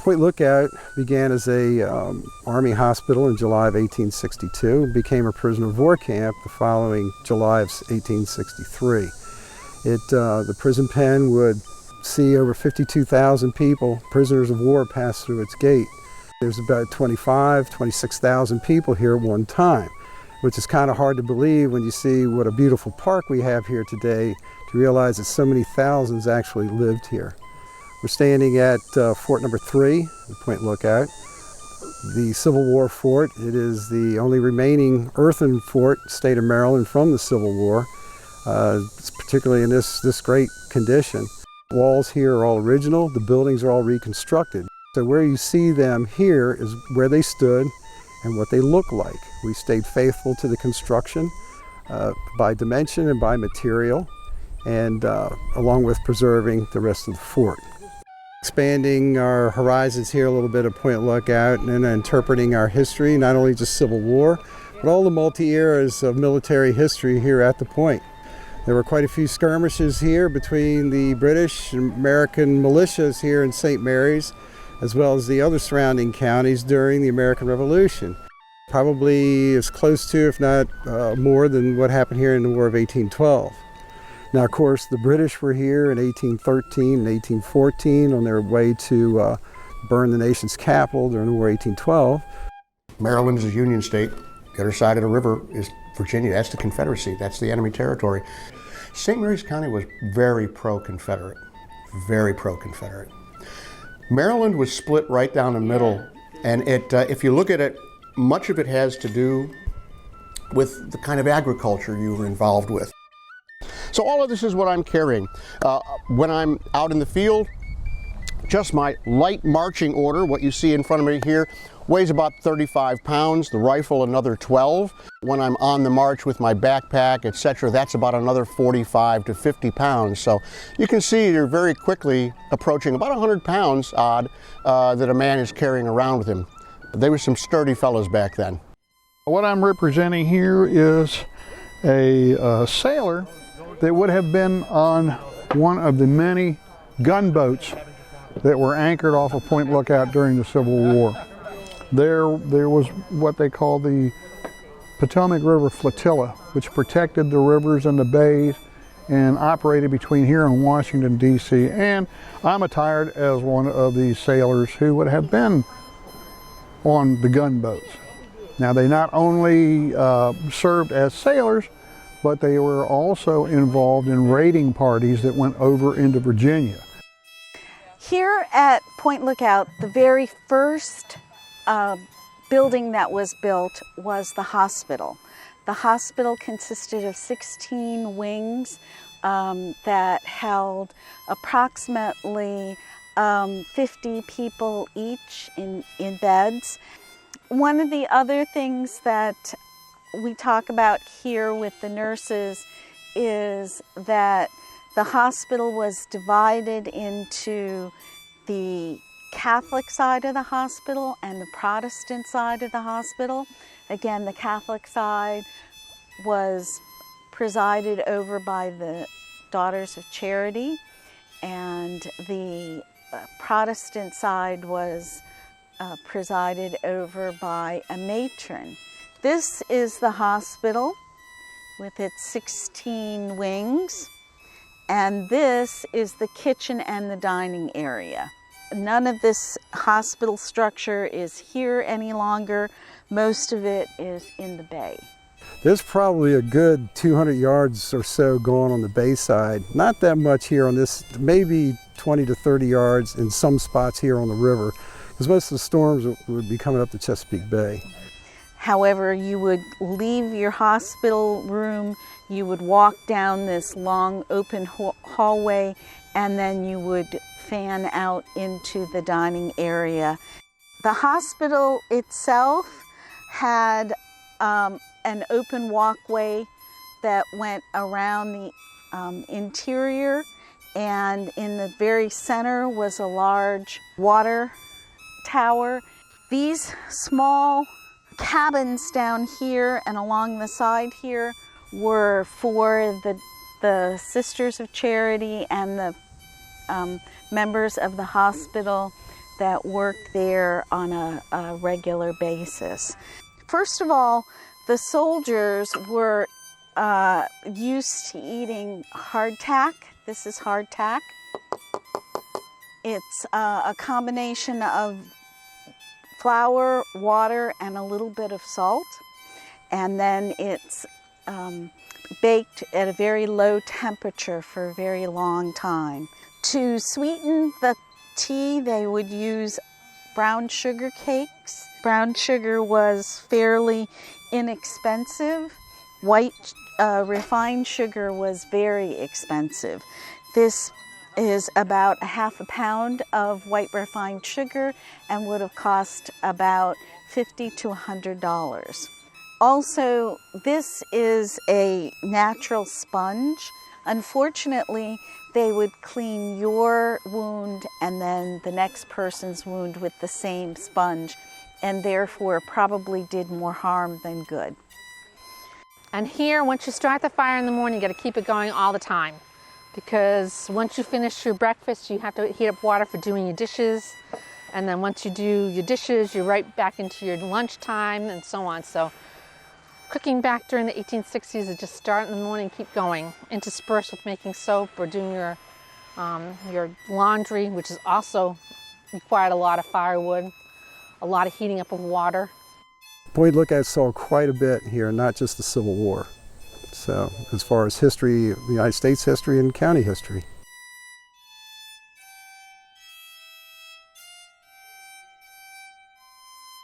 Point Lookout began as a Army hospital in July of 1862 and became a prisoner of war camp the following July of 1863. The prison pen would see over 52,000 people, prisoners of war, pass through its gate. There's about 26,000 people here at one time, which is kind of hard to believe when you see what a beautiful park we have here today, to realize that so many thousands actually lived here. We're standing at Fort number 3, the Point Lookout, the Civil War fort. It is the only remaining earthen fort in the state of Maryland from the Civil War, particularly in this great condition. Walls here are all original, the buildings are all reconstructed. So where you see them here is where they stood and what they look like. We stayed faithful to the construction by dimension and by material, and along with preserving the rest of the fort. Expanding our horizons here a little bit at Point Lookout and interpreting our history, not only just Civil War, but all the multi-eras of military history here at the Point. There were quite a few skirmishes here between the British and American militias here in St. Mary's, as well as the other surrounding counties during the American Revolution. Probably as close to, if not more, than what happened here in the War of 1812. Now, of course, the British were here in 1813 and 1814 on their way to burn the nation's capital during the War of 1812. Maryland is a Union state. The other side of the river is Virginia. That's the Confederacy. That's the enemy territory. St. Mary's County was very pro-Confederate, very pro-Confederate. Maryland was split right down the middle, and if you look at it, much of it has to do with the kind of agriculture you were involved with. So all of this is what I'm carrying. When I'm out in the field, just my light marching order, what you see in front of me here, weighs about 35 pounds, the rifle another 12. When I'm on the march with my backpack, etc., that's about another 45 to 50 pounds. So you can see you're very quickly approaching about 100 pounds odd that a man is carrying around with him. They were some sturdy fellows back then. What I'm representing here is a sailor that would have been on one of the many gunboats that were anchored off of Point Lookout during the Civil War. There was what they call the Potomac River Flotilla, which protected the rivers and the bays and operated between here and Washington, D.C. And I'm attired as one of these sailors who would have been on the gunboats. Now, they not only served as sailors, but they were also involved in raiding parties that went over into Virginia. Here at Point Lookout, the very first building that was built was the hospital. The hospital consisted of 16 wings that held approximately 50 people each in beds. One of the other things that we talk about here with the nurses is that the hospital was divided into the Catholic side of the hospital and the Protestant side of the hospital. Again, the Catholic side was presided over by the Daughters of Charity, and the Protestant side was presided over by a matron. This is the hospital with its 16 wings, and this is the kitchen and the dining area. None of this hospital structure is here any longer. Most of it is in the bay. There's probably a good 200 yards or so going on the bay side. Not that much here on this, maybe 20 to 30 yards in some spots here on the river, because most of the storms would be coming up the Chesapeake Bay. However, you would leave your hospital room, you would walk down this long open hallway, and then you would fan out into the dining area. The hospital itself had an open walkway that went around the interior, and in the very center was a large water tower. These small cabins down here and along the side here were for the Sisters of Charity and the members of the hospital that worked there on a regular basis. First of all, the soldiers were used to eating hardtack. This is hardtack. It's a combination of flour, water, and a little bit of salt. And then it's baked at a very low temperature for a very long time. To sweeten the tea, they would use brown sugar cakes. Brown sugar was fairly inexpensive. White refined sugar was very expensive. This is about ½ a pound of white refined sugar and would have cost about $50 to $100. Also, this is a natural sponge. Unfortunately, they would clean your wound and then the next person's wound with the same sponge, and therefore probably did more harm than good. And here, once you start the fire in the morning, you got to keep it going all the time, because once you finish your breakfast, you have to heat up water for doing your dishes, and then once you do your dishes, you're right back into your lunchtime and so on. So cooking back during the 1860s is just start in the morning, keep going, interspersed with making soap or doing your laundry, which is also required a lot of firewood, a lot of heating up of water. Point Lookout saw quite a bit here, not just the Civil War. So as far as history, the United States history and county history.